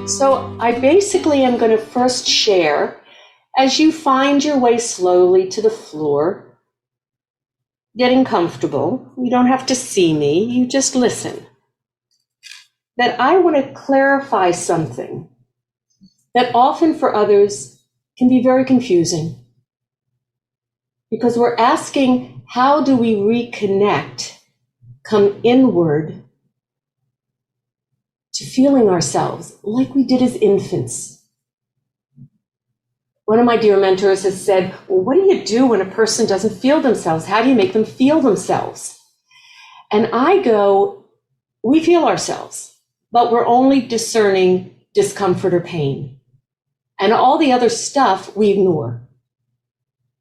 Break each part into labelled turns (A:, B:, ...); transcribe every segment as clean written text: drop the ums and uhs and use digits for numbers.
A: So I basically am going to first share, as you find your way slowly to the floor, getting comfortable. You don't have to see me, you just listen. That I want to clarify something that often for others can be very confusing. Because we're asking, how do we reconnect, come inward to feeling ourselves like we did as infants? One of my dear mentors has said, well, what do you do when a person doesn't feel themselves? How do you make them feel themselves? And I go, we feel ourselves, but we're only discerning discomfort or pain. And all the other stuff we ignore.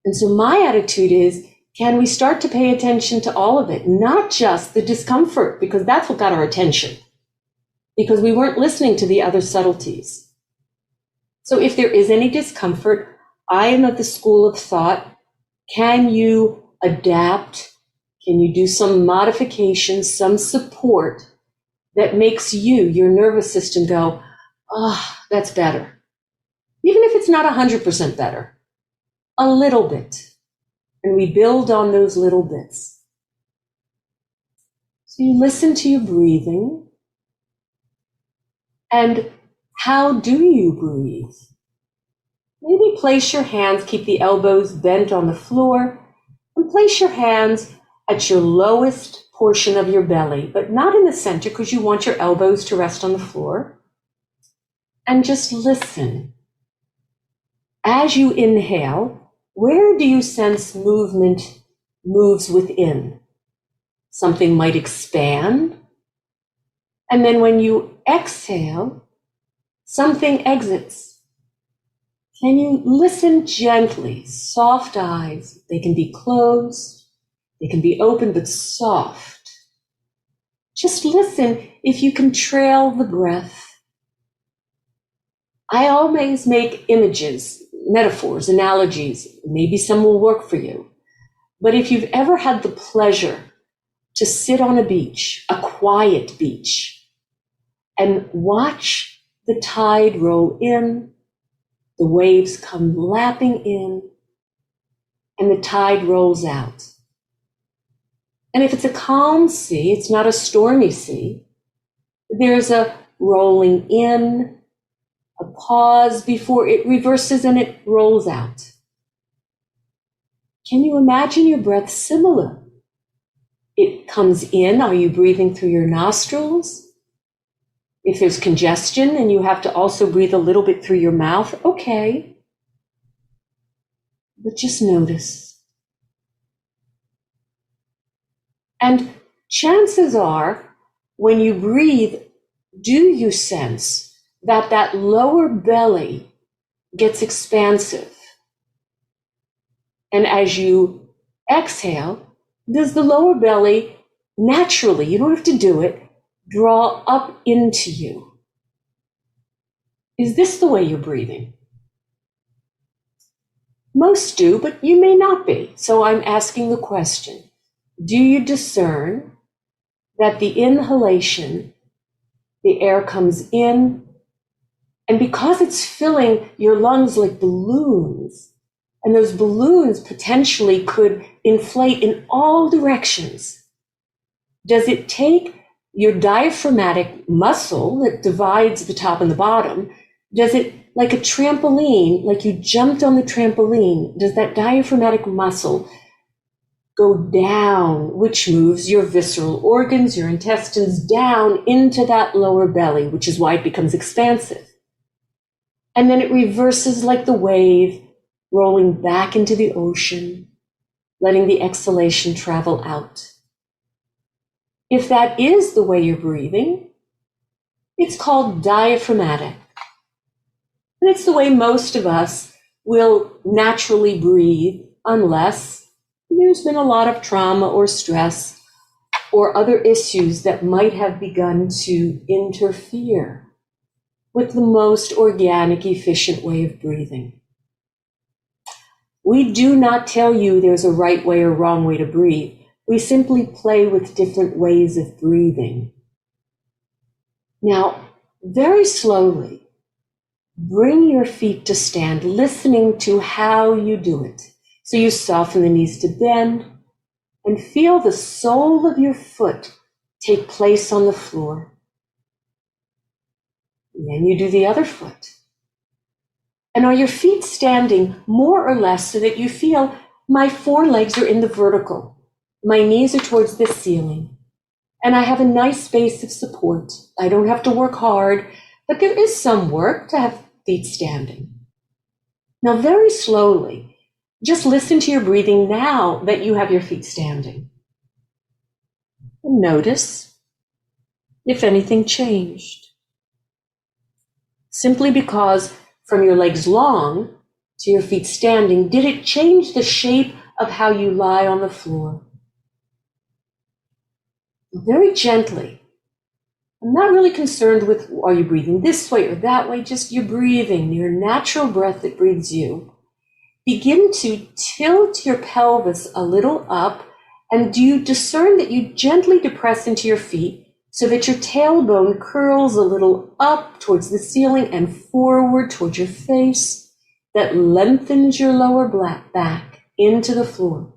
A: And so my attitude is, can we start to pay attention to all of it? Not just the discomfort, because that's what got our attention. Because we weren't listening to the other subtleties. So if there is any discomfort, I am of the school of thought, can you adapt? Can you do some modifications, some support that makes you, your nervous system go, oh, that's better. Even if it's not 100% better, a little bit. And we build on those little bits. So you listen to your breathing. And how do you breathe? Maybe place your hands, keep the elbows bent on the floor, and place your hands at your lowest portion of your belly, but not in the center because you want your elbows to rest on the floor. And just listen. As you inhale, where do you sense movement moves within? Something might expand. And then when you exhale, something exits. Can you listen gently? Soft eyes. They can be closed. They can be open, but soft. Just listen if you can trail the breath. I always make images, metaphors, analogies. Maybe some will work for you. But if you've ever had the pleasure to sit on a beach, a quiet beach, and watch the tide roll in, the waves come lapping in, and the tide rolls out. And if it's a calm sea, it's not a stormy sea, there's a rolling in, a pause before it reverses and it rolls out. Can you imagine your breath similar? It comes in. Are you breathing through your nostrils? If there's congestion and you have to also breathe a little bit through your mouth, okay. But just notice. And chances are, when you breathe, do you sense that lower belly gets expansive? And as you exhale, does the lower belly naturally, you don't have to do it, draw up into you? Is this the way you're breathing? Most do, but you may not be. So I'm asking the question, do you discern that the inhalation, the air comes in, and because it's filling your lungs like balloons, and those balloons potentially could inflate in all directions, does it take your diaphragmatic muscle that divides the top and the bottom, does it, like a trampoline, like you jumped on the trampoline, does that diaphragmatic muscle go down, which moves your visceral organs, your intestines down into that lower belly, which is why it becomes expansive. And then it reverses like the wave, rolling back into the ocean, letting the exhalation travel out. If that is the way you're breathing, it's called diaphragmatic. And it's the way most of us will naturally breathe unless there's been a lot of trauma or stress or other issues that might have begun to interfere with the most organic, efficient way of breathing. We do not tell you there's a right way or wrong way to breathe. We simply play with different ways of breathing. Now, very slowly, bring your feet to stand, listening to how you do it. So you soften the knees to bend and feel the sole of your foot take place on the floor. And then you do the other foot. And are your feet standing more or less so that you feel my forelegs are in the vertical, my knees are towards the ceiling, and I have a nice base of support. I don't have to work hard, but there is some work to have feet standing. Now, very slowly, just listen to your breathing now that you have your feet standing. And notice if anything changed. Simply because from your legs long to your feet standing, did it change the shape of how you lie on the floor? Very gently. I'm not really concerned with, are you breathing this way or that way? Just you're breathing, your natural breath that breathes you. Begin to tilt your pelvis a little up, and do you discern that you gently depress into your feet so that your tailbone curls a little up towards the ceiling and forward towards your face? That lengthens your lower back into the floor.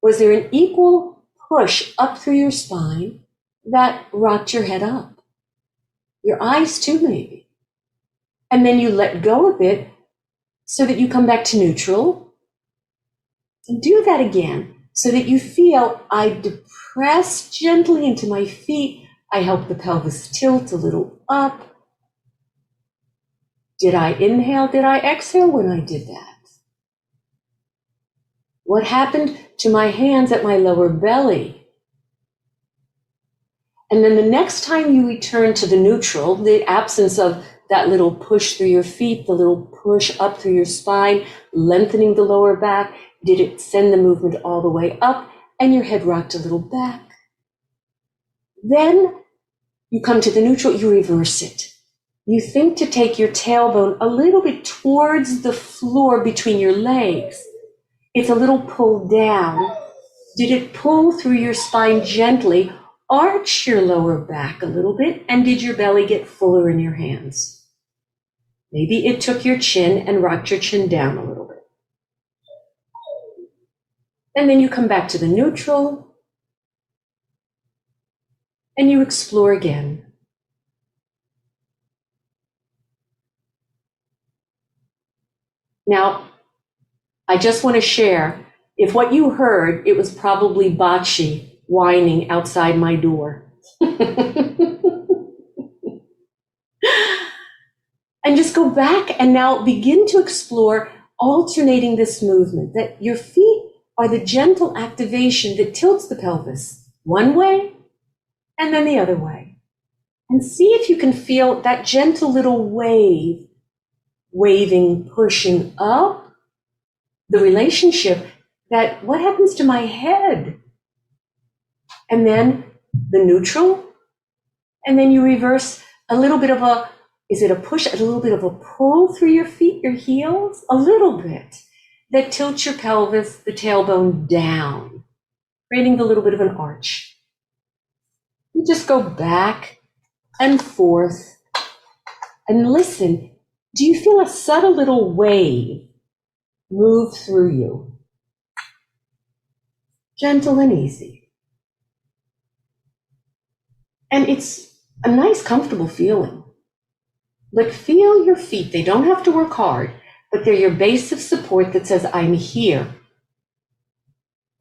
A: Was there an equal push up through your spine that rocked your head up? Your eyes too, maybe. And then you let go of it so that you come back to neutral. And do that again so that you feel I depress gently into my feet. I help the pelvis tilt a little up. Did I inhale? Did I exhale when I did that? What happened to my hands at my lower belly? And then the next time you return to the neutral, the absence of that little push through your feet, the little push up through your spine, lengthening the lower back, did it send the movement all the way up and your head rocked a little back? Then you come to the neutral, you reverse it. You think to take your tailbone a little bit towards the floor between your legs. It's a little pull down. Did it pull through your spine gently? Arch your lower back a little bit, and did your belly get fuller in your hands? Maybe it took your chin and rocked your chin down a little bit. And then you come back to the neutral, and you explore again. Now, I just want to share, if what you heard, it was probably Bocce whining outside my door. And just go back and now begin to explore alternating this movement, that your feet are the gentle activation that tilts the pelvis one way and then the other way. And see if you can feel that gentle little wave, waving, pushing up the relationship, that what happens to my head? And then the neutral, and then you reverse a little bit of a, is it a push, a little bit of a pull through your feet, your heels? A little bit. That tilts your pelvis, the tailbone down, creating the little bit of an arch. You just go back and forth and listen. Do you feel a subtle little wave move through you? Gentle and easy. And it's a nice, comfortable feeling. But feel your feet. They don't have to work hard, but they're your base of support that says, I'm here.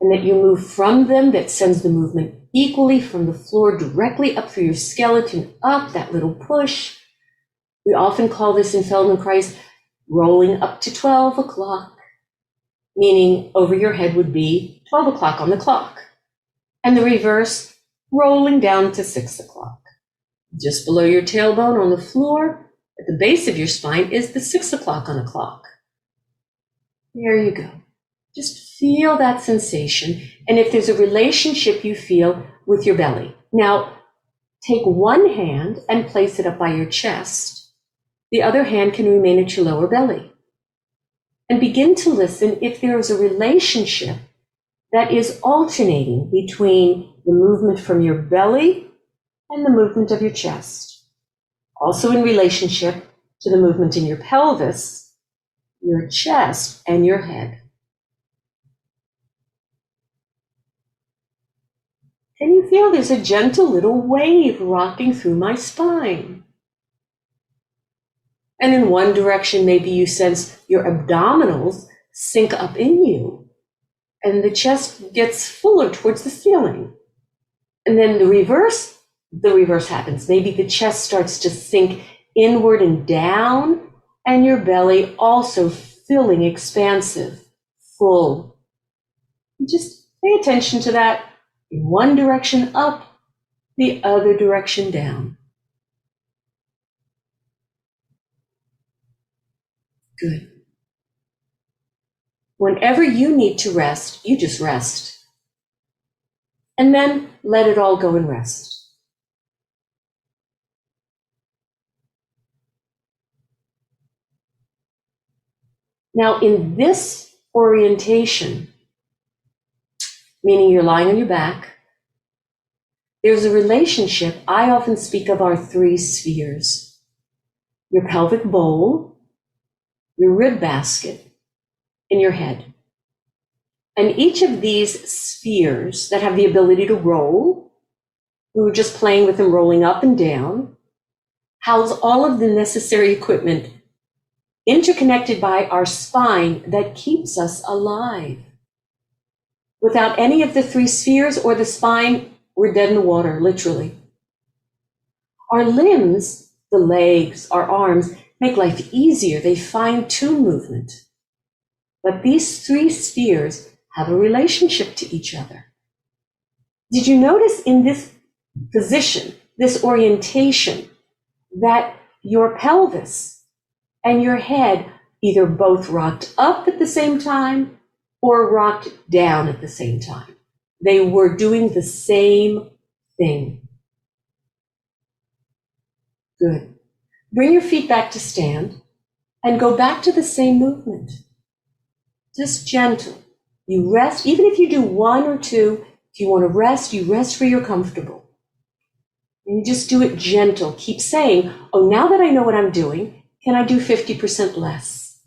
A: And that you move from them, that sends the movement equally from the floor directly up through your skeleton, up, that little push. We often call this in Feldenkrais rolling up to 12 o'clock, meaning over your head would be 12 o'clock on the clock. And the reverse, rolling down to 6 o'clock. Just below your tailbone on the floor, at the base of your spine, is the 6 o'clock on the clock. There you go. Just feel that sensation. And if there's a relationship you feel with your belly. Now, take one hand and place it up by your chest. The other hand can remain at your lower belly. and begin to listen if there is a relationship that is alternating between the movement from your belly and the movement of your chest. Also in relationship to the movement in your pelvis, your chest, and your head. Can you feel there's a gentle little wave rocking through my spine? And in one direction, maybe you sense your abdominals sink up in you, and the chest gets fuller towards the ceiling. And then the reverse happens. Maybe the chest starts to sink inward and down, and your belly also filling, expansive, full. You just pay attention to that. In one direction up, the other direction down. Good. Whenever you need to rest, you just rest. And then let it all go and rest. Now, in this orientation, meaning you're lying on your back, there's a relationship. I often speak of our three spheres: your pelvic bowl, your rib basket, and your head. And each of these spheres that have the ability to roll, we were just playing with them rolling up and down, house all of the necessary equipment interconnected by our spine that keeps us alive. Without any of the three spheres or the spine, we're dead in the water, literally. Our limbs, the legs, our arms, make life easier. They fine-tune movement. But these three spheres have a relationship to each other. Did you notice in this position, this orientation, that your pelvis and your head either both rocked up at the same time or rocked down at the same time? They were doing the same thing. Good. Bring your feet back to stand and go back to the same movement. Just gentle. You rest, even if you do one or two, if you want to rest, you rest where you're comfortable. And you just do it gentle. Keep saying, oh, now that I know what I'm doing, can I do 50% less?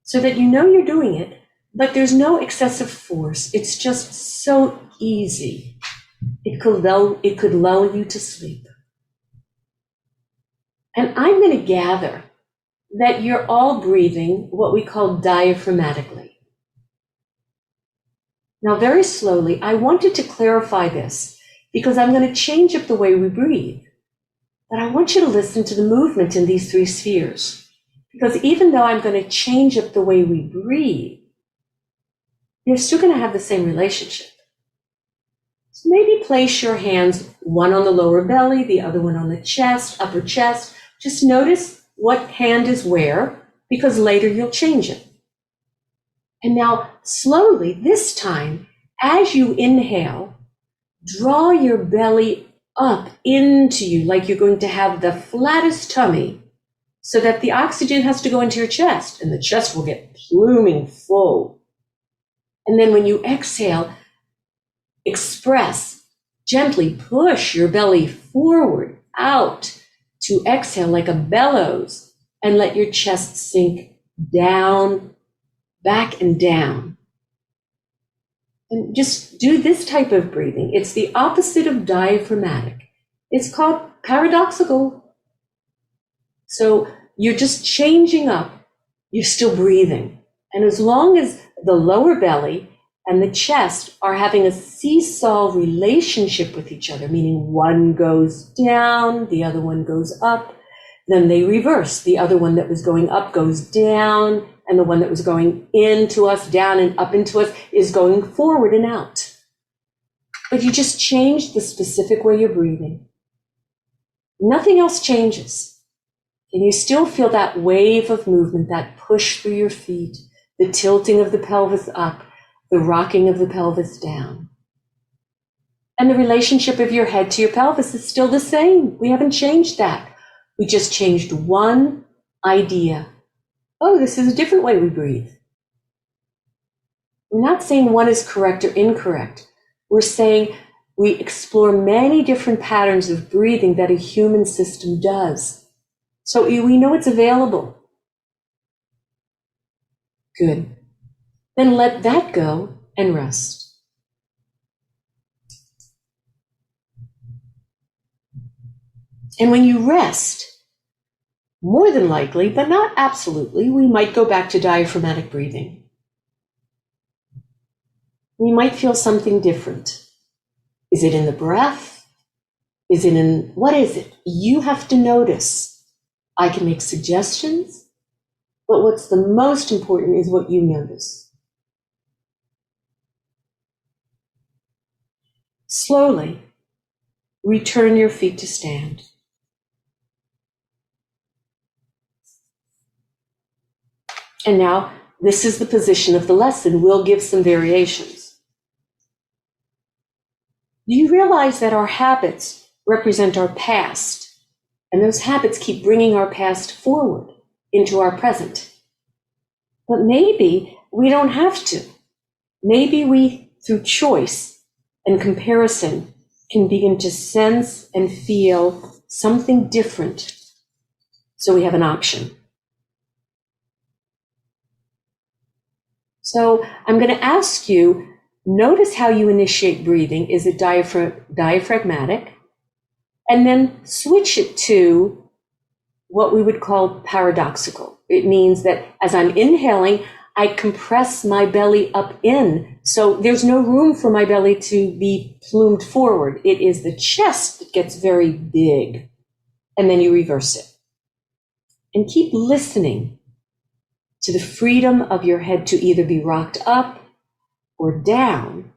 A: So that you know you're doing it, but there's no excessive force. It's just so easy. It could lull you to sleep. And I'm going to gather that you're all breathing what we call diaphragmatically. Now, very slowly, I wanted to clarify this because I'm going to change up the way we breathe. But I want you to listen to the movement in these three spheres. Because even though I'm going to change up the way we breathe, you're still going to have the same relationship. So maybe place your hands, one on the lower belly, the other one on the chest, upper chest. Just notice what hand is where, because later you'll change it. And now, slowly, this time, as you inhale, draw your belly up into you like you're going to have the flattest tummy so that the oxygen has to go into your chest and the chest will get pluming full. And then when you exhale, express, gently push your belly forward, out to exhale like a bellows and let your chest sink down, back and down. And just do this type of breathing. It's the opposite of diaphragmatic. It's called paradoxical. So you're just changing up. You're still breathing. And as long as the lower belly and the chest are having a seesaw relationship with each other, meaning one goes down, the other one goes up, then they reverse. The other one that was going up goes down, and the one that was going into us, down and up into us, is going forward and out. But you just change the specific way you're breathing. Nothing else changes. And you still feel that wave of movement, that push through your feet, the tilting of the pelvis up, the rocking of the pelvis down. And the relationship of your head to your pelvis is still the same. We haven't changed that. We just changed one idea oh, this is a different way we breathe. We're not saying one is correct or incorrect. We're saying we explore many different patterns of breathing that a human system does. So we know it's available. Good. Then let that go and rest. And when you rest, more than likely, but not absolutely, we might go back to diaphragmatic breathing. We might feel something different. Is it in the breath? Is it in, what is it? You have to notice. I can make suggestions, but what's the most important is what you notice. Slowly, return your feet to stand. And now, this is the position of the lesson. We'll give some variations. Do you realize that our habits represent our past, and those habits keep bringing our past forward into our present? But maybe we don't have to. Maybe we, through choice and comparison, can begin to sense and feel something different. So we have an option. So I'm going to ask you, notice how you initiate breathing. Is it diaphragmatic? And then switch it to what we would call paradoxical. It means that as I'm inhaling, I compress my belly up in. So there's no room for my belly to be plumed forward. It is the chest that gets very big. And then you reverse it. And keep listening to the freedom of your head to either be rocked up or down,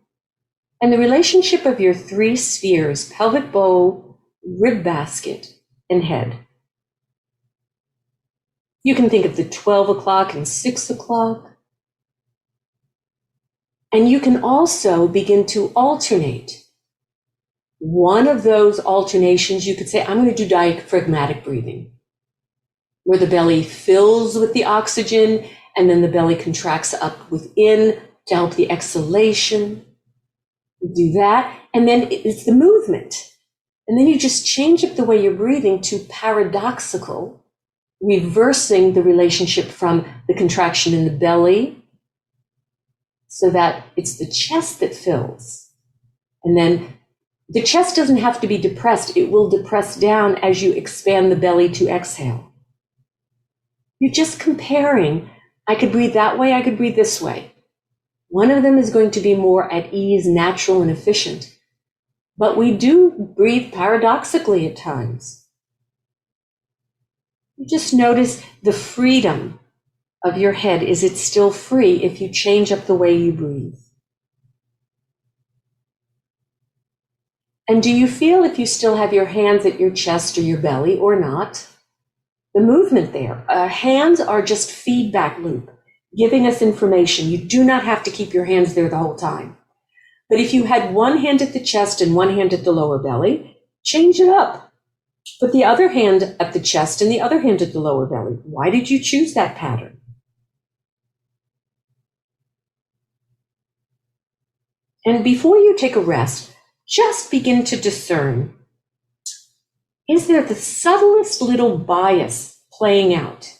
A: and the relationship of your three spheres, pelvic bowl, rib basket, and head. You can think of the 12 o'clock and 6 o'clock. And you can also begin to alternate. One of those alternations, you could say, I'm going to do diaphragmatic breathing, where the belly fills with the oxygen and then the belly contracts up within to help the exhalation. You do that, and then it's the movement. And then you just change up the way you're breathing to paradoxical, reversing the relationship from the contraction in the belly so that it's the chest that fills. And then the chest doesn't have to be depressed. It will depress down as you expand the belly to exhale. You're just comparing. I could breathe that way, I could breathe this way. One of them is going to be more at ease, natural, and efficient. But we do breathe paradoxically at times. You just notice the freedom of your head. Is it still free if you change up the way you breathe? And do you feel if you still have your hands at your chest or your belly or not? The movement there. Hands are just feedback loop, giving us information. You do not have to keep your hands there the whole time. But if you had one hand at the chest and one hand at the lower belly, change it up. Put the other hand at the chest and the other hand at the lower belly. Why did you choose that pattern? And before you take a rest, just begin to discern. Is there the subtlest little bias playing out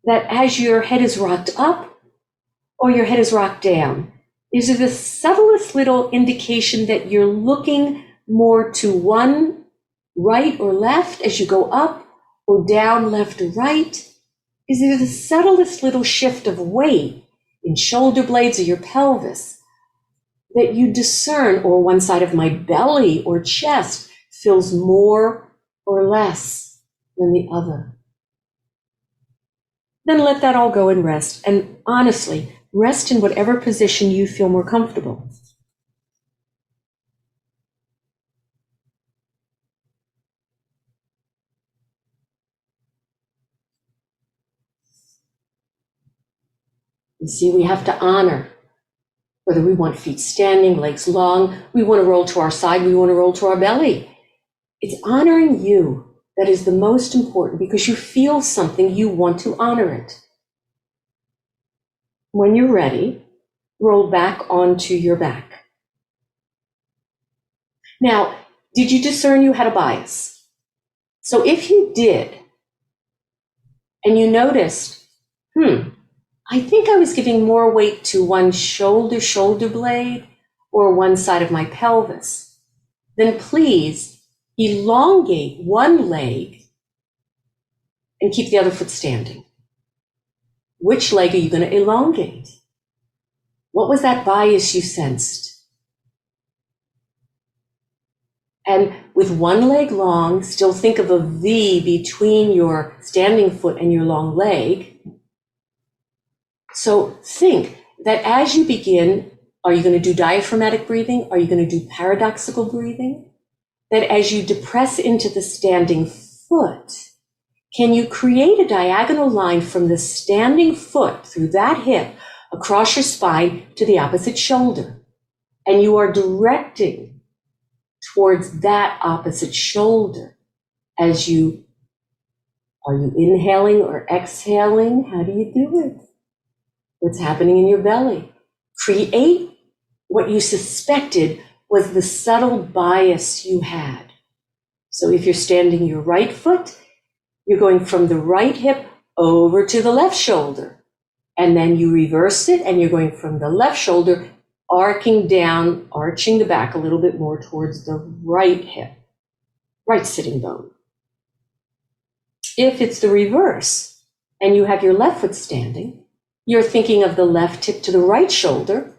A: that as your head is rocked up or your head is rocked down? Is there the subtlest little indication that you're looking more to one right or left as you go up or down left or right? Is there the subtlest little shift of weight in shoulder blades or your pelvis that you discern, or one side of my belly or chest feels more or less than the other? Then let that all go and rest. And honestly, rest in whatever position you feel more comfortable. You see, we have to honor whether we want feet standing, legs long, we want to roll to our side, we want to roll to our belly. It's honoring you that is the most important, because you feel something, you want to honor it. When you're ready, roll back onto your back. Now, did you discern you had a bias? So if you did, and you noticed, I think I was giving more weight to one shoulder blade or one side of my pelvis, then please elongate one leg and keep the other foot standing. Which leg are you going to elongate? What was that bias you sensed? And with one leg long, still think of a V between your standing foot and your long leg. So think that as you begin, are you going to do diaphragmatic breathing? Are you going to do paradoxical breathing? That as you depress into the standing foot, can you create a diagonal line from the standing foot through that hip across your spine to the opposite shoulder? And you are directing towards that opposite shoulder as you, are you inhaling or exhaling? How do you do it? What's happening in your belly? Create what you suspected was the subtle bias you had. So if you're standing your right foot, you're going from the right hip over to the left shoulder. And then you reverse it and you're going from the left shoulder, arching down, arching the back a little bit more towards the right hip, right sitting bone. If it's the reverse and you have your left foot standing, you're thinking of the left hip to the right shoulder,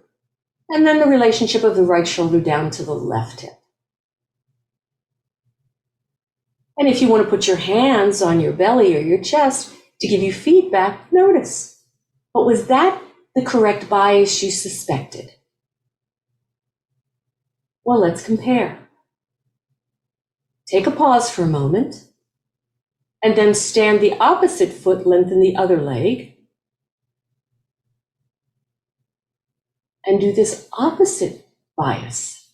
A: and then the relationship of the right shoulder down to the left hip. And if you want to put your hands on your belly or your chest to give you feedback, notice. But was that the correct bias you suspected? Well, let's compare. Take a pause for a moment, and then stand the opposite foot, lengthen the other leg, and do this opposite bias.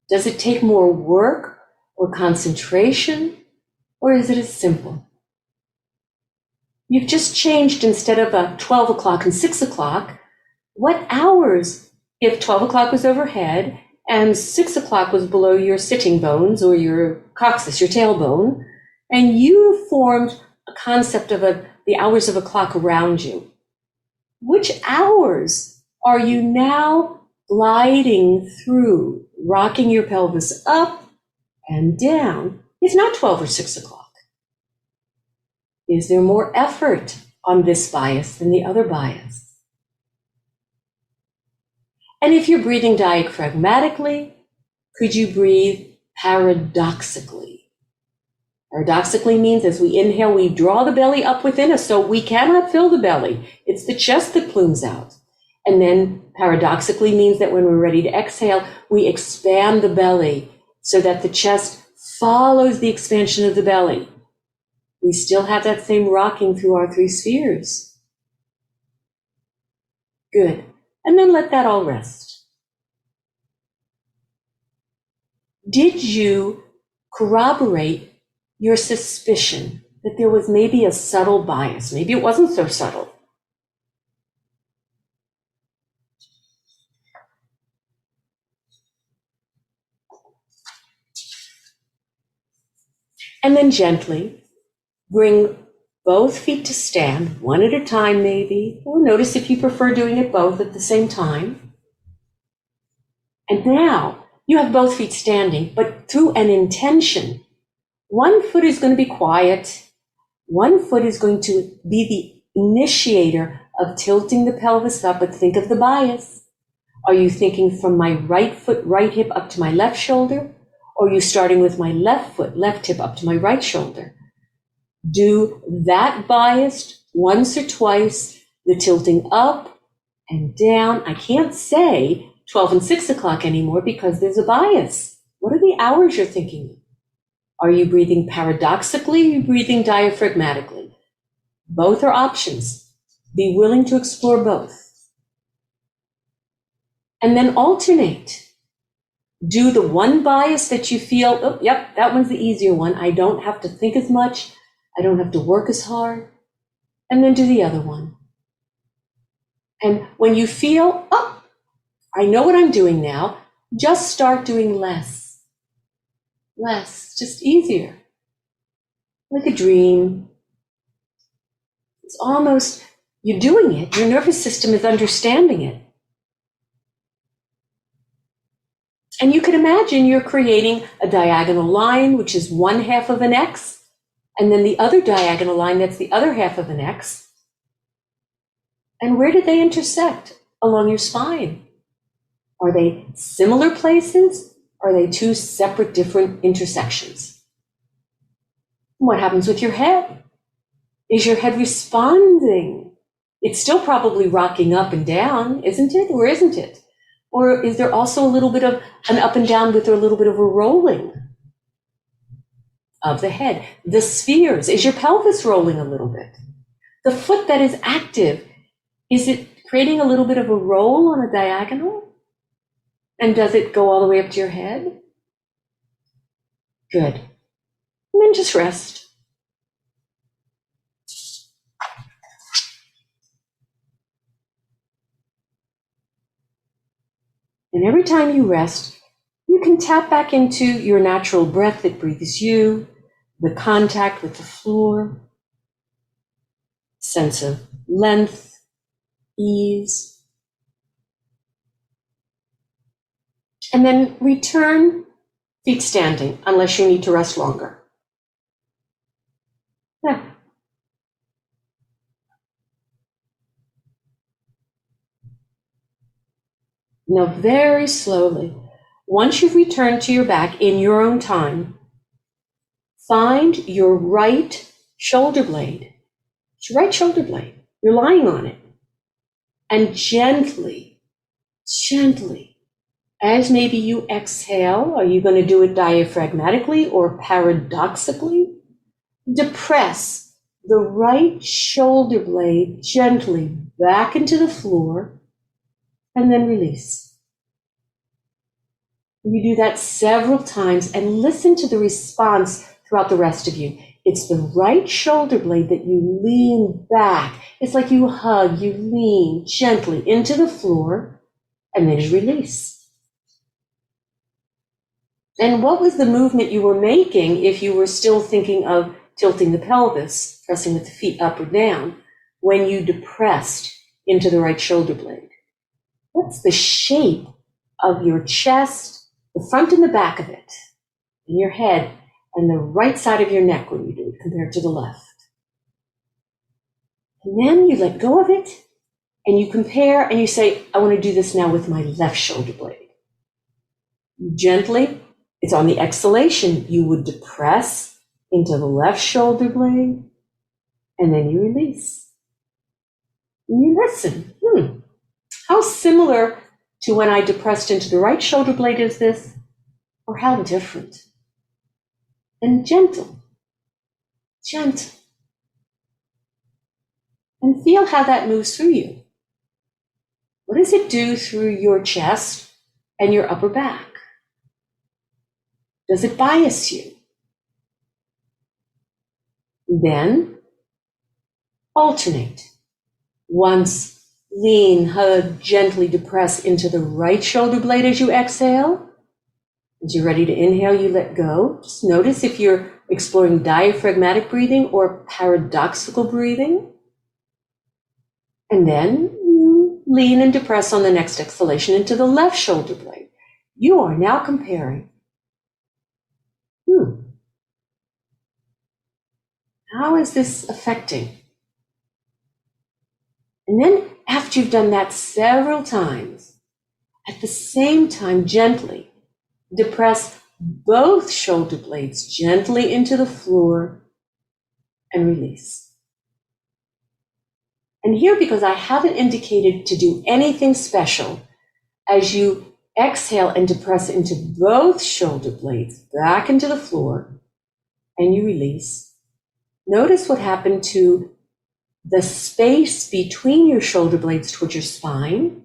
A: Does it take more work or concentration, or is it as simple? You've just changed, instead of a 12 o'clock and 6 o'clock, what hours, if 12 o'clock was overhead and 6 o'clock was below your sitting bones or your coccyx, your tailbone, and you formed a concept of the hours of a clock around you. Which hours are you now gliding through, rocking your pelvis up and down, if not 12 or 6 o'clock? Is there more effort on this bias than the other bias? And if you're breathing diaphragmatically, could you breathe paradoxically? Paradoxically means as we inhale, we draw the belly up within us, so we cannot fill the belly. It's the chest that plumes out. And then paradoxically means that when we're ready to exhale, we expand the belly so that the chest follows the expansion of the belly. We still have that same rocking through our three spheres. Good. And then let that all rest. Did you corroborate your suspicion that there was maybe a subtle bias? Maybe it wasn't so subtle. And then gently bring both feet to stand, one at a time maybe, or notice if you prefer doing it both at the same time. And now you have both feet standing, but through an intention. One foot is going to be quiet. One foot is going to be the initiator of tilting the pelvis up, but think of the bias. Are you thinking from my right foot, right hip up to my left shoulder? Or are you starting with my left foot, left hip up to my right shoulder? Do that biased once or twice, the tilting up and down. I can't say 12 and 6 o'clock anymore because there's a bias. What are the hours you're thinking of? Are you breathing paradoxically? Are you breathing diaphragmatically? Both are options. Be willing to explore both. And then alternate. Do the one bias that you feel, oh, yep, that one's the easier one. I don't have to think as much. I don't have to work as hard. And then do the other one. And when you feel, oh, I know what I'm doing now, just start doing less. Less, just easier. Like a dream. It's almost, you're doing it, your nervous system is understanding it. And you can imagine you're creating a diagonal line, which is one half of an X, and then the other diagonal line, that's the other half of an X. And where do they intersect? Along your spine. Are they similar places? Or are they two separate, different intersections? What happens with your head? Is your head responding? It's still probably rocking up and down, isn't it? Or isn't it? Or is there also a little bit of an up and down with a little bit of a rolling of the head? The spheres, is your pelvis rolling a little bit? The foot that is active, is it creating a little bit of a roll on a diagonal? And does it go all the way up to your head? Good. And then just rest. And every time you rest, you can tap back into your natural breath that breathes you, the contact with the floor, sense of length, ease. And then return feet standing, unless you need to rest longer. Yeah. Now, very slowly, once you've returned to your back in your own time, find your right shoulder blade. It's your right shoulder blade. You're lying on it. And gently, as maybe you exhale, are you going to do it diaphragmatically or paradoxically? Depress the right shoulder blade gently back into the floor and then release. You do that several times and listen to the response throughout the rest of you. It's the right shoulder blade that you lean back. It's like you hug, you lean gently into the floor and then you release. And what was the movement you were making if you were still thinking of tilting the pelvis, pressing with the feet up or down, when you depressed into the right shoulder blade? What's the shape of your chest, the front and the back of it, and your head, and the right side of your neck when you do it compared to the left? And then you let go of it, and you compare, and you say, I want to do this now with my left shoulder blade. Gently, it's on the exhalation, you would depress into the left shoulder blade, and then you release. And you listen. How similar to when I depressed into the right shoulder blade is this? Or how different? And gentle. And feel how that moves through you. What does it do through your chest and your upper back? Does it bias you? Then alternate. Once lean, hug, gently depress into the right shoulder blade as you exhale. As you're ready to inhale, you let go. Just notice if you're exploring diaphragmatic breathing or paradoxical breathing. And then you lean and depress on the next exhalation into the left shoulder blade. You are now comparing. How is this affecting? And then after you've done that several times, at the same time, gently depress both shoulder blades gently into the floor and release. And here, because I haven't indicated to do anything special, as you exhale and depress into both shoulder blades back into the floor and you release, notice what happened to the space between your shoulder blades towards your spine,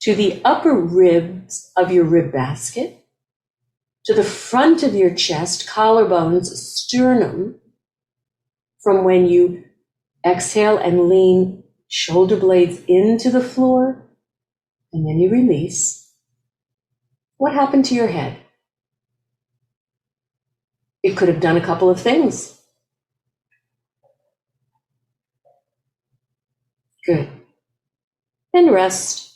A: to the upper ribs of your rib basket, to the front of your chest, collarbones, sternum, from when you exhale and lean shoulder blades into the floor, and then you release. What happened to your head? It could have done a couple of things. Good. Then rest.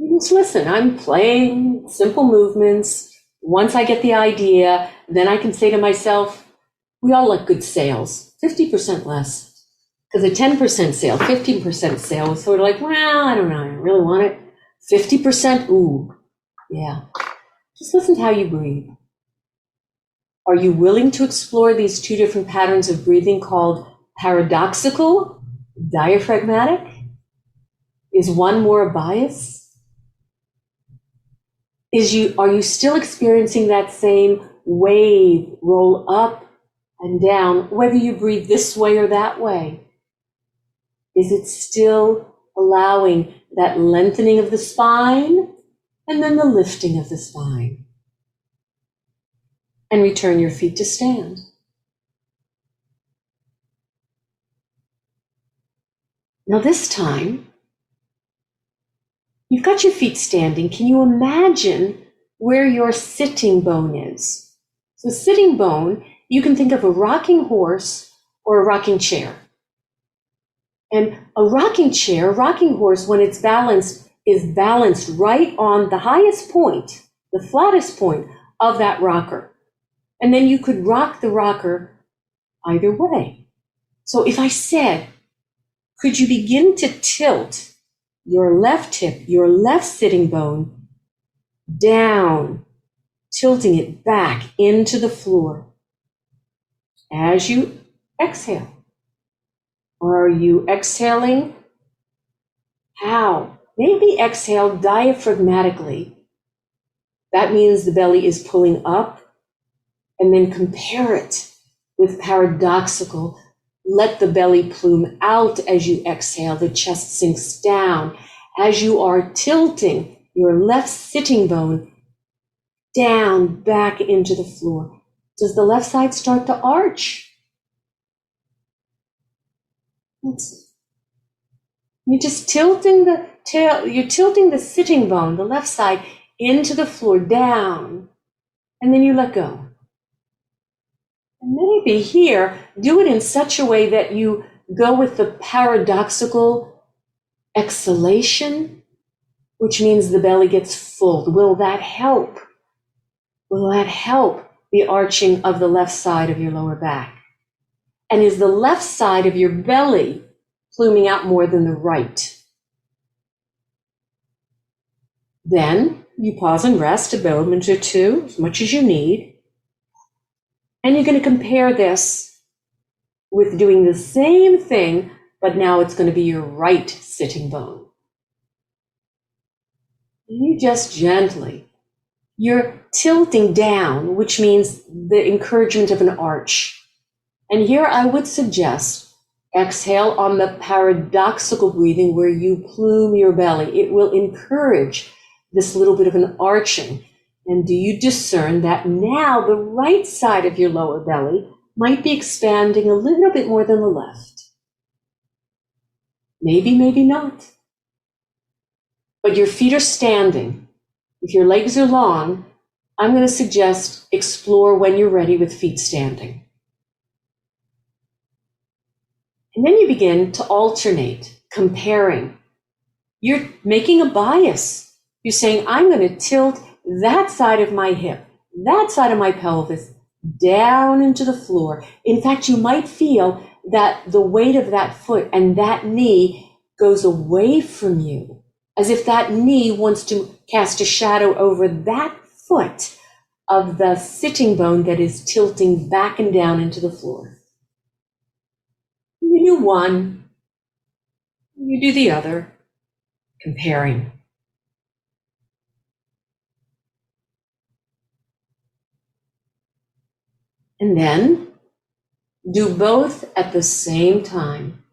A: You just listen. I'm playing simple movements. Once I get the idea, then I can say to myself, we all like good sales, 50% less. Because a 10% sale, 15% sale is sort of like, well, I don't know, I really want it. 50%, ooh, yeah. Just listen to how you breathe. Are you willing to explore these two different patterns of breathing called paradoxical, diaphragmatic? Is one more a bias? Are you still experiencing that same wave roll up and down, whether you breathe this way or that way? Is it still allowing that lengthening of the spine and then the lifting of the spine? And return your feet to stand. Now this time, you've got your feet standing. Can you imagine where your sitting bone is? So sitting bone, you can think of a rocking horse or a rocking chair. And a rocking chair, a rocking horse, when it's balanced, is balanced right on the highest point, the flattest point of that rocker. And then you could rock the rocker either way. So if I said, could you begin to tilt your left hip, your left sitting bone down, tilting it back into the floor as you exhale? Or are you exhaling? How? Maybe exhale diaphragmatically. That means the belly is pulling up, and then compare it with paradoxical. Let the belly plume out as you exhale. The chest sinks down as you are tilting your left sitting bone down back into the floor. Does the left side start to arch? You're just tilting the tail, you're tilting the sitting bone, the left side, into the floor, down, and then you let go. And maybe here, do it in such a way that you go with the paradoxical exhalation, which means the belly gets full. Will that help? Will that help the arching of the left side of your lower back? And is the left side of your belly pluming out more than the right? Then you pause and rest a moment or two, as much as you need. And you're going to compare this with doing the same thing, but now it's going to be your right sitting bone. And you just gently, you're tilting down, which means the encouragement of an arch. And here I would suggest exhale on the paradoxical breathing where you plume your belly. It will encourage this little bit of an arching. And do you discern that now the right side of your lower belly might be expanding a little bit more than the left? Maybe, maybe not. But your feet are standing. If your legs are long, I'm going to suggest explore when you're ready with feet standing. And then you begin to alternate, comparing. You're making a bias. You're saying, I'm going to tilt that side of my hip, that side of my pelvis, down into the floor. In fact, you might feel that the weight of that foot and that knee goes away from you, as if that knee wants to cast a shadow over that foot of the sitting bone that is tilting back and down into the floor. You do one, you do the other, comparing. And then do both at the same time.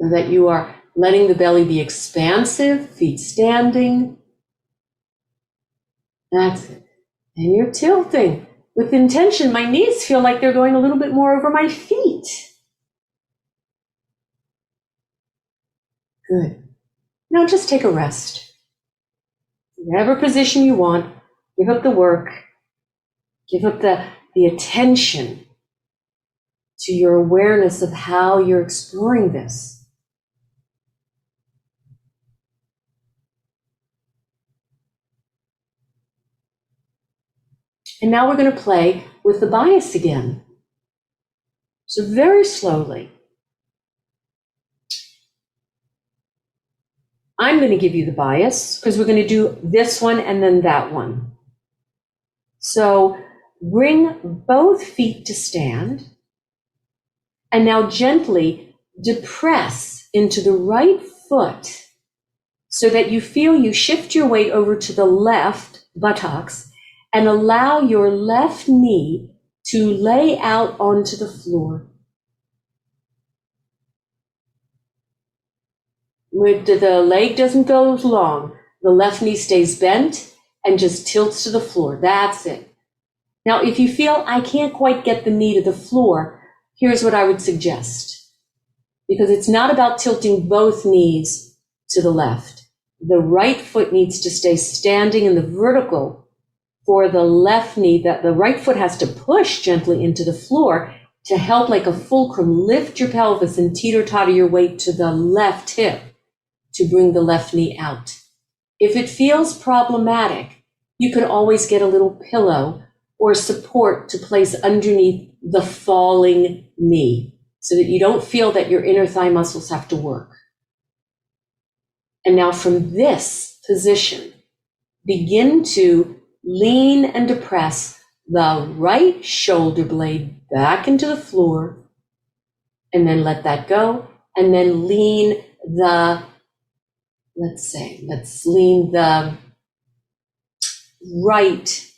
A: so that you are letting the belly be expansive, feet standing. That's it. And you're tilting. With intention, my knees feel like they're going a little bit more over my feet. Good. Now just take a rest. Whatever position you want, give up the work, give up the attention to your awareness of how you're exploring this. And now we're going to play with the bias again. So very slowly, I'm going to give you the bias because we're going to do this one and then that one. So bring both feet to stand and now gently depress into the right foot so that you feel you shift your weight over to the left buttocks and allow your left knee to lay out onto the floor. The leg doesn't go long. The left knee stays bent and just tilts to the floor. That's it. Now, if you feel I can't quite get the knee to the floor, here's what I would suggest. Because it's not about tilting both knees to the left. The right foot needs to stay standing in the vertical for the left knee. That the right foot has to push gently into the floor to help like a fulcrum lift your pelvis and teeter-totter your weight to the left hip to bring the left knee out. If it feels problematic, you can always get a little pillow or support to place underneath the falling knee so that you don't feel that your inner thigh muscles have to work. And now from this position, begin to lean and depress the right shoulder blade back into the floor and then let that go and then lean let's lean the right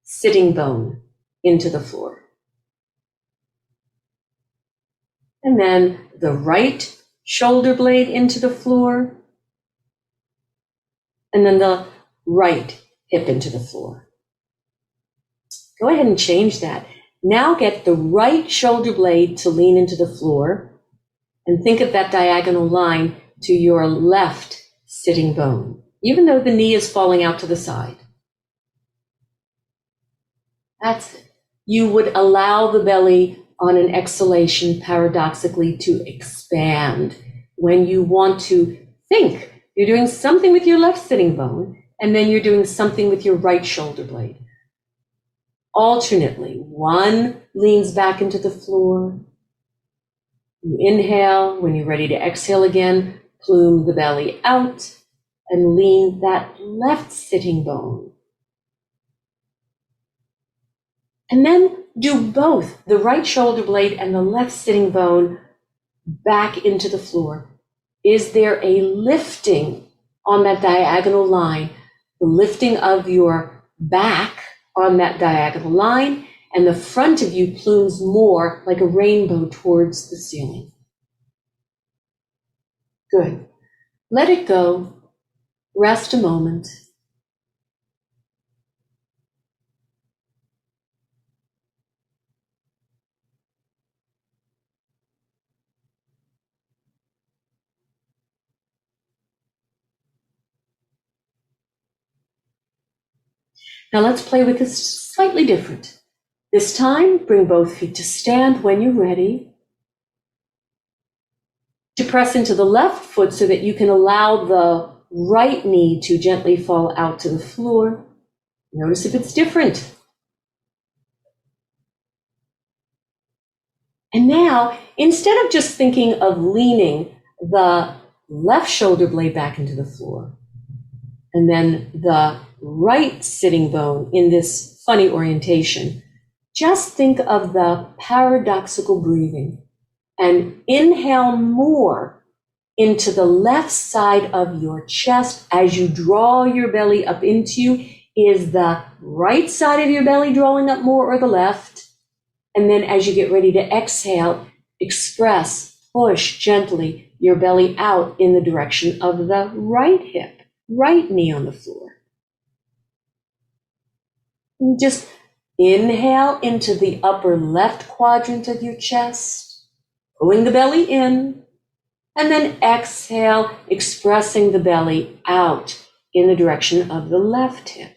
A: sitting bone into the floor. And then the right shoulder blade into the floor. And then the right hip into the floor. Go ahead and change that. Now get the right shoulder blade to lean into the floor and think of that diagonal line to your left sitting bone, even though the knee is falling out to the side. That's it. You would allow the belly on an exhalation paradoxically to expand when you want to think. You're doing something with your left sitting bone, and then you're doing something with your right shoulder blade. Alternately, one leans back into the floor. You inhale. When you're ready to exhale again, plume the belly out and lean that left sitting bone. And then do both the right shoulder blade and the left sitting bone back into the floor. Is there a lifting on that diagonal line? The lifting of your back on that diagonal line, and the front of you plumes more like a rainbow towards the ceiling. Good. Let it go. Rest a moment. Now let's play with this slightly different. This time, bring both feet to stand when you're ready. To press into the left foot so that you can allow the right knee to gently fall out to the floor. Notice if it's different. And now, instead of just thinking of leaning the left shoulder blade back into the floor, and then the right sitting bone in this funny orientation, just think of the paradoxical breathing and inhale more into the left side of your chest as you draw your belly up into you. Is the right side of your belly drawing up more or the left? And then as you get ready to exhale, express, push gently your belly out in the direction of the right hip, right knee on the floor. You just inhale into the upper left quadrant of your chest, pulling the belly in, and then exhale, expressing the belly out in the direction of the left hip.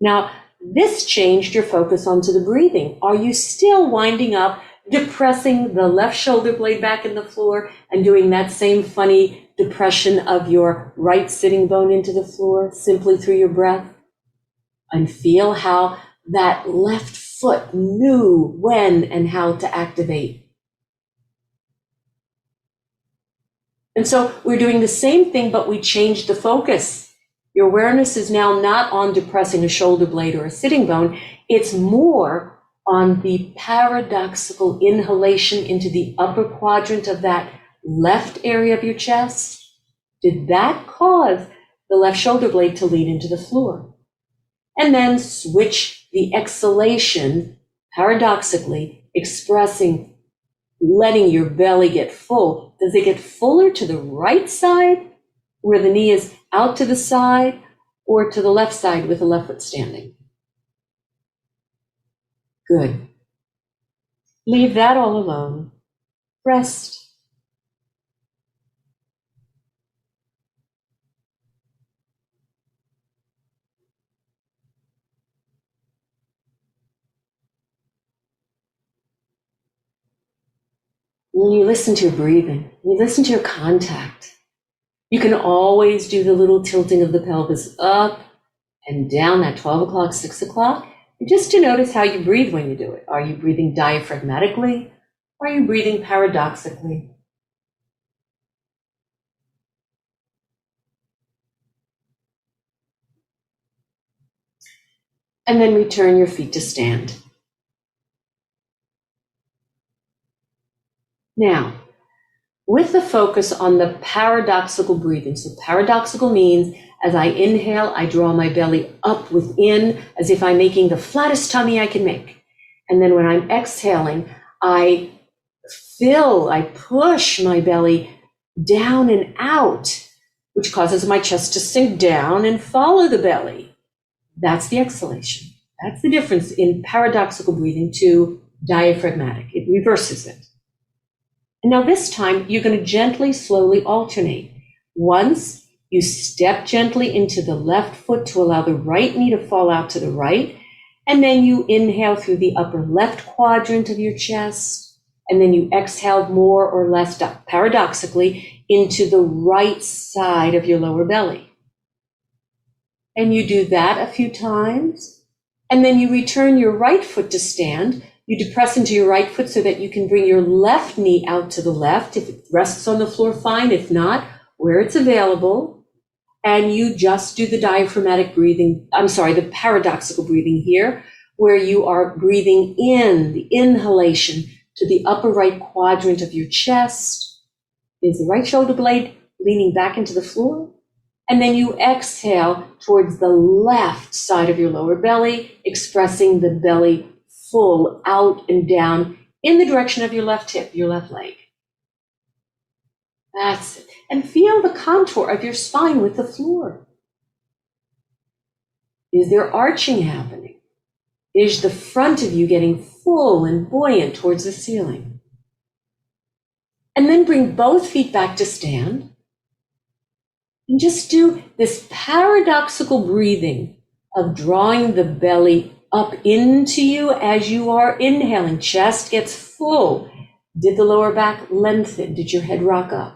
A: Now, this changed your focus onto the breathing. Are you still winding up, depressing the left shoulder blade back in the floor and doing that same funny depression of your right sitting bone into the floor simply through your breath? And feel how that left foot knew when and how to activate. And so we're doing the same thing, but we changed the focus. Your awareness is now not on depressing a shoulder blade or a sitting bone. It's more on the paradoxical inhalation into the upper quadrant of that left area of your chest. Did that cause the left shoulder blade to lean into the floor? And then switch the exhalation, paradoxically expressing, letting your belly get full. Does it get fuller to the right side, where the knee is out to the side, or to the left side with the left foot standing? Good. Leave that all alone. Rest. When you listen to your breathing, you listen to your contact. You can always do the little tilting of the pelvis up and down at 12 o'clock, 6 o'clock, just to notice how you breathe when you do it. Are you breathing diaphragmatically? Or are you breathing paradoxically? And then return your feet to stand. Now, with the focus on the paradoxical breathing. So paradoxical means as I inhale, I draw my belly up within as if I'm making the flattest tummy I can make. And then when I'm exhaling, I push my belly down and out, which causes my chest to sink down and follow the belly. That's the exhalation. That's the difference in paradoxical breathing to diaphragmatic. It reverses it. And now this time, you're going to gently, slowly alternate. Once you step gently into the left foot to allow the right knee to fall out to the right, and then you inhale through the upper left quadrant of your chest, and then you exhale more or less paradoxically into the right side of your lower belly. And you do that a few times, and then you return your right foot to stand. You depress into your right foot so that you can bring your left knee out to the left. If it rests on the floor, fine. If not, where it's available. And you just do the diaphragmatic breathing, the paradoxical breathing here, where you are breathing in, the inhalation to the upper right quadrant of your chest. Is the right shoulder blade leaning back into the floor? And then you exhale towards the left side of your lower belly, expressing the belly full out and down in the direction of your left hip, your left leg. That's it. And feel the contour of your spine with the floor. Is there arching happening? Is the front of you getting full and buoyant towards the ceiling? And then bring both feet back to stand. And just do this paradoxical breathing of drawing the belly up into you as you are inhaling. Chest gets full. Did the lower back lengthen? Did your head rock up?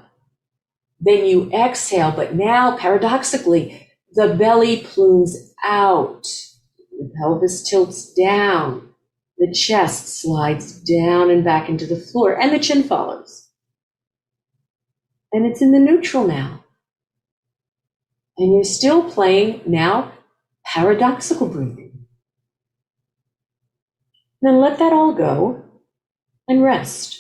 A: Then you exhale, but now paradoxically, the belly plumes out. The pelvis tilts down. The chest slides down and back into the floor, and the chin follows. And it's in the neutral now. And you're still playing now paradoxical breathing. Then let that all go and rest.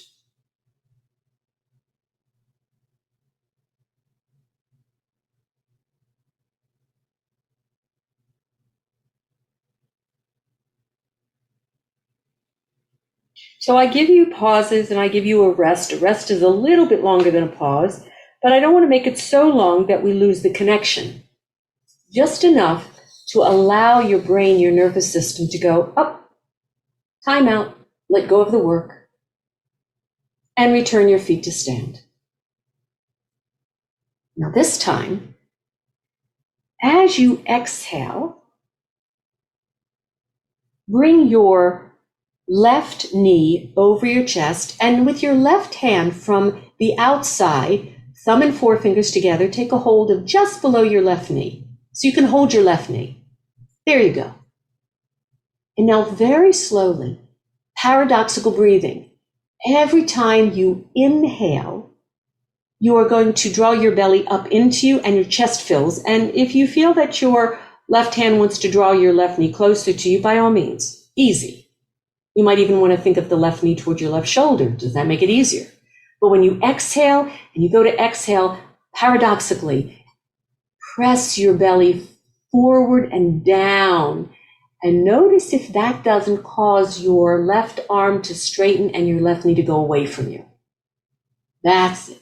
A: So I give you pauses and I give you a rest. A rest is a little bit longer than a pause, but I don't want to make it so long that we lose the connection. Just enough to allow your brain, your nervous system to go up, time out, let go of the work, and return your feet to stand. Now this time, as you exhale, bring your left knee over your chest, and with your left hand from the outside, thumb and forefingers together, take a hold of just below your left knee. So you can hold your left knee. There you go. And now very slowly, paradoxical breathing. Every time you inhale, you are going to draw your belly up into you and your chest fills. And if you feel that your left hand wants to draw your left knee closer to you, by all means, easy. You might even want to think of the left knee toward your left shoulder. Does that make it easier? But when you exhale and you go to exhale, paradoxically, press your belly forward and down. And notice if that doesn't cause your left arm to straighten and your left knee to go away from you. That's it.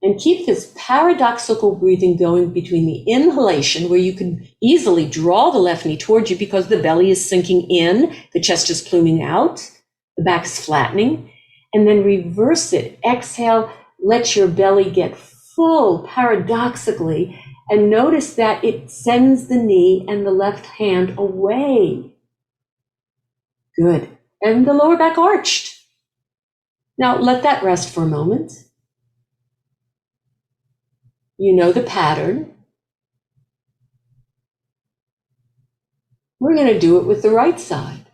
A: And keep this paradoxical breathing going between the inhalation, where you can easily draw the left knee towards you because the belly is sinking in, the chest is pluming out, the back is flattening, and then reverse it. Exhale, let your belly get full paradoxically, and notice that it sends the knee and the left hand away. Good. And the lower back arched. Now let that rest for a moment. You know the pattern. We're going to do it with the right side.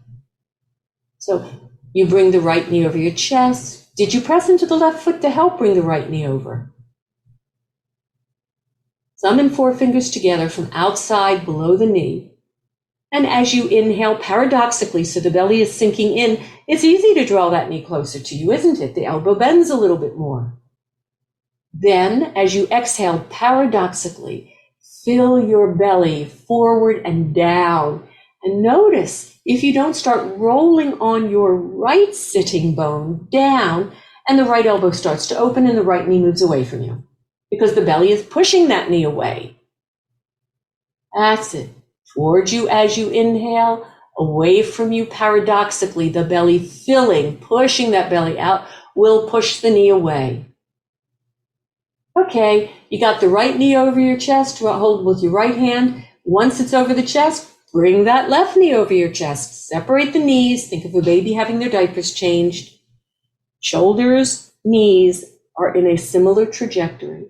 A: So you bring the right knee over your chest. Did you press into the left foot to help bring the right knee over? Thumb and forefingers together from outside below the knee. And as you inhale paradoxically, so the belly is sinking in, it's easy to draw that knee closer to you, isn't it? The elbow bends a little bit more. Then, as you exhale paradoxically, fill your belly forward and down. And notice if you don't start rolling on your right sitting bone down, and the right elbow starts to open and the right knee moves away from you, because the belly is pushing that knee away. That's it. Towards you as you inhale, away from you paradoxically, the belly filling, pushing that belly out, will push the knee away. Okay, you got the right knee over your chest, hold with your right hand. Once it's over the chest, bring that left knee over your chest. Separate the knees. Think of a baby having their diapers changed. Shoulders, knees are in a similar trajectory.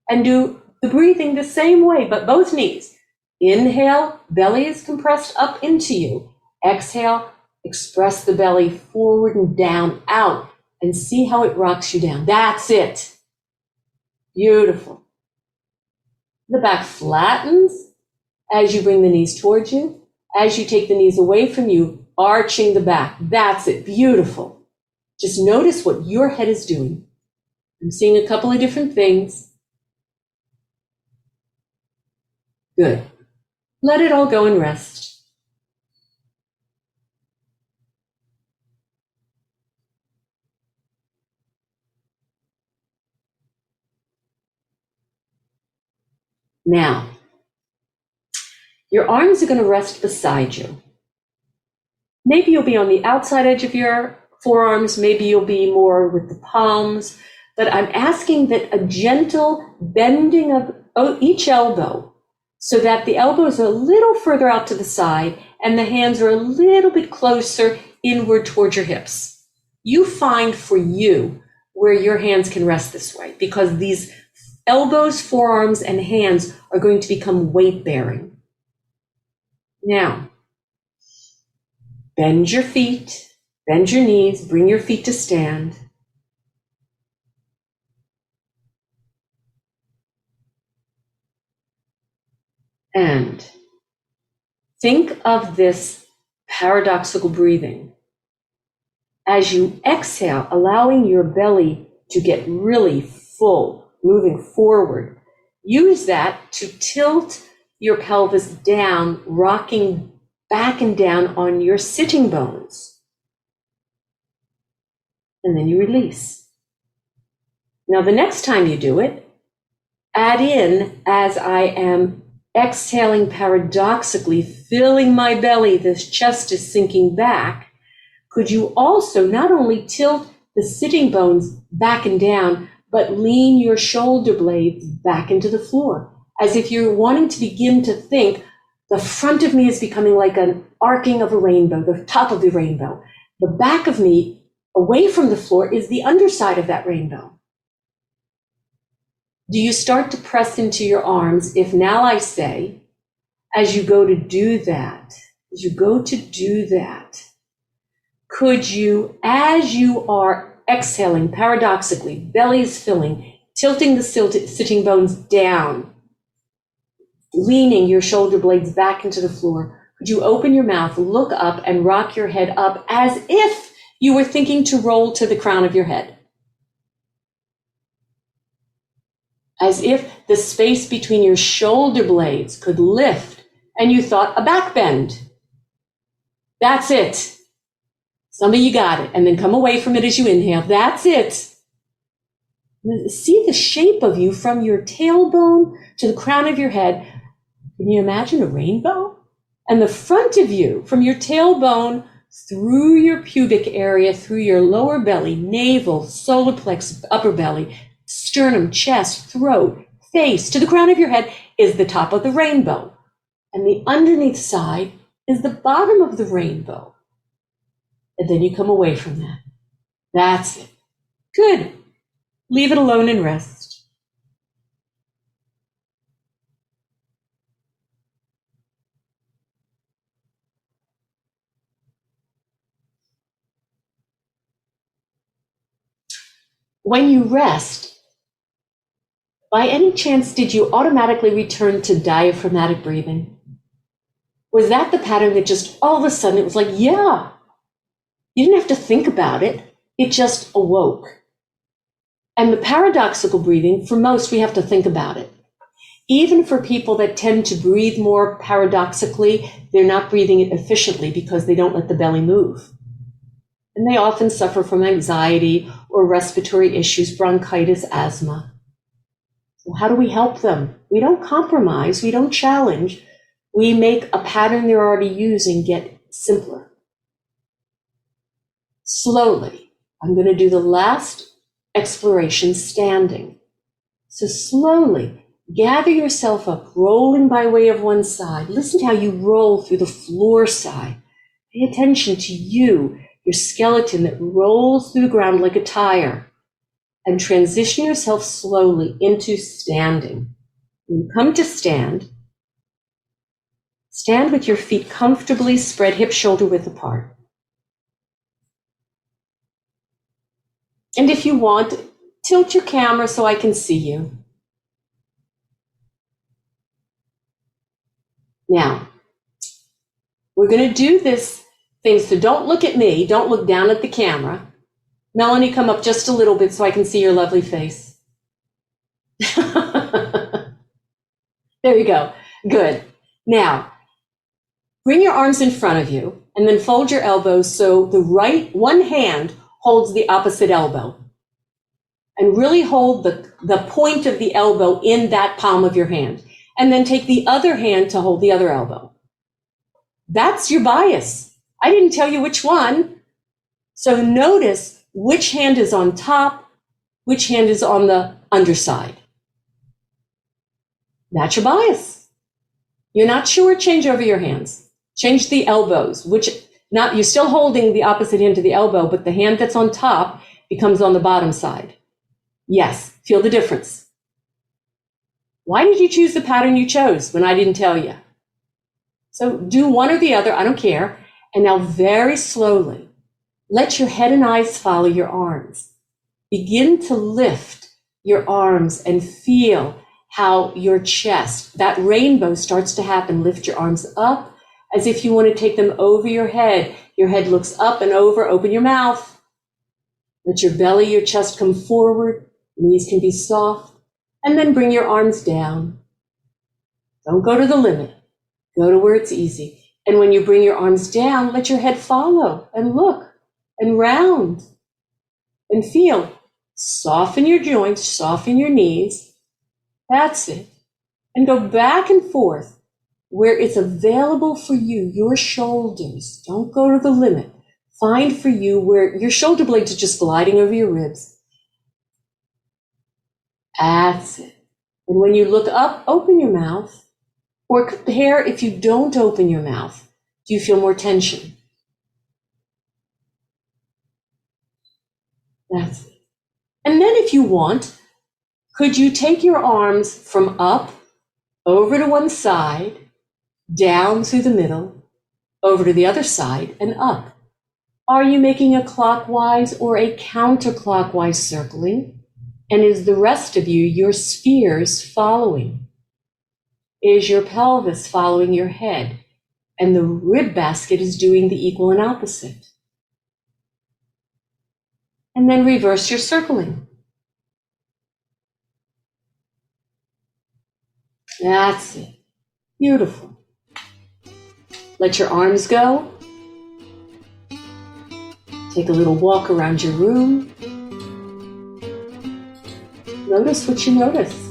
A: And do the breathing the same way, but both knees. Inhale, belly is compressed up into you. Exhale, express the belly forward and down, out, and see how it rocks you down. That's it. Beautiful. The back flattens as you bring the knees towards you. As you take the knees away from you, arching the back. That's it. Beautiful. Just notice what your head is doing. I'm seeing a couple of different things. Good. Let it all go and rest. Now, your arms are going to rest beside you. Maybe you'll be on the outside edge of your forearms. Maybe you'll be more with the palms. But I'm asking that a gentle bending of each elbow so that the elbows are a little further out to the side and the hands are a little bit closer inward towards your hips. You find for you where your hands can rest this way, because these elbows, forearms, and hands are going to become weight-bearing. Now, bend your feet, bend your knees, bring your feet to stand. And think of this paradoxical breathing. As you exhale, allowing your belly to get really full, moving forward. Use that to tilt your pelvis down, rocking back and down on your sitting bones. and then you release. Now, the next time you do it, add in, as I am exhaling paradoxically, filling my belly, this chest is sinking back, could you also not only tilt the sitting bones back and down, but lean your shoulder blades back into the floor, as if you're wanting to begin to think, the front of me is becoming like an arcing of a rainbow, the top of the rainbow. The back of me, away from the floor, is the underside of that rainbow. Do you start to press into your arms if now I say, as you go to do that, could you, as you are exhaling paradoxically, belly is filling, tilting the sitting bones down, leaning your shoulder blades back into the floor, could you open your mouth, look up, and rock your head up as if you were thinking to roll to the crown of your head? As if the space between your shoulder blades could lift and you thought a back bend. That's it. Some of you got it. And then come away from it as you inhale. That's it. See the shape of you from your tailbone to the crown of your head. Can you imagine a rainbow? And the front of you from your tailbone through your pubic area, through your lower belly, navel, solar plexus, upper belly, sternum, chest, throat, face, to the crown of your head is the top of the rainbow. And the underneath side is the bottom of the rainbow. And then you come away from that. That's it. Good. Leave it alone and rest. When you rest, by any chance, did you automatically return to diaphragmatic breathing? Was that the pattern that just all of a sudden it was like, yeah, you didn't have to think about it. It just awoke. And the paradoxical breathing, for most, we have to think about it. Even for people that tend to breathe more paradoxically, they're not breathing it efficiently because they don't let the belly move. And they often suffer from anxiety or respiratory issues, bronchitis, asthma. So how do we help them? We don't compromise, we don't challenge. We make a pattern they're already using get simpler. Slowly, I'm going to do the last exploration standing. So slowly, gather yourself up, rolling by way of one side. Listen to how you roll through the floor side. Pay attention to you, your skeleton that rolls through the ground like a tire. And transition yourself slowly into standing. When you come to stand with your feet comfortably spread hip shoulder width apart. And if you want, tilt your camera so I can see you. Now, we're going to do this thing, so don't look at me, don't look down at the camera. Melanie, come up just a little bit so I can see your lovely face. There you go. Good. Now, bring your arms in front of you and then fold your elbows so the one hand holds the opposite elbow. And really hold the point of the elbow in that palm of your hand. And then take the other hand to hold the other elbow. That's your bias. I didn't tell you which one. So notice which hand is on top, which hand is on the underside. That's your bias. You're not sure, change over your hands. Change the elbows, you're still holding the opposite hand to the elbow, but the hand that's on top becomes on the bottom side. Yes, feel the difference. Why did you choose the pattern you chose when I didn't tell you? So do one or the other, I don't care. And now very slowly, let your head and eyes follow your arms. Begin to lift your arms and feel how your chest, that rainbow starts to happen. Lift your arms up as if you want to take them over your head. Your head looks up and over, open your mouth. Let your belly, your chest come forward. Knees can be soft. And then bring your arms down. Don't go to the limit. Go to where it's easy. And when you bring your arms down, let your head follow and look and round. And feel, soften your joints, soften your knees. That's it. And go back and forth where it's available for you, your shoulders. Don't go to the limit. Find for you where your shoulder blades are just gliding over your ribs. That's it. And when you look up, open your mouth. Or compare if you don't open your mouth. Do you feel more tension? That's it. And then if you want, could you take your arms from up, over to one side, down through the middle, over to the other side, and up? Are you making a clockwise or a counterclockwise circling? And is the rest of you, your spheres, following? Is your pelvis following your head? And the rib basket is doing the equal and opposite. And then reverse your circling. That's it. Beautiful. Let your arms go. Take a little walk around your room. Notice what you notice.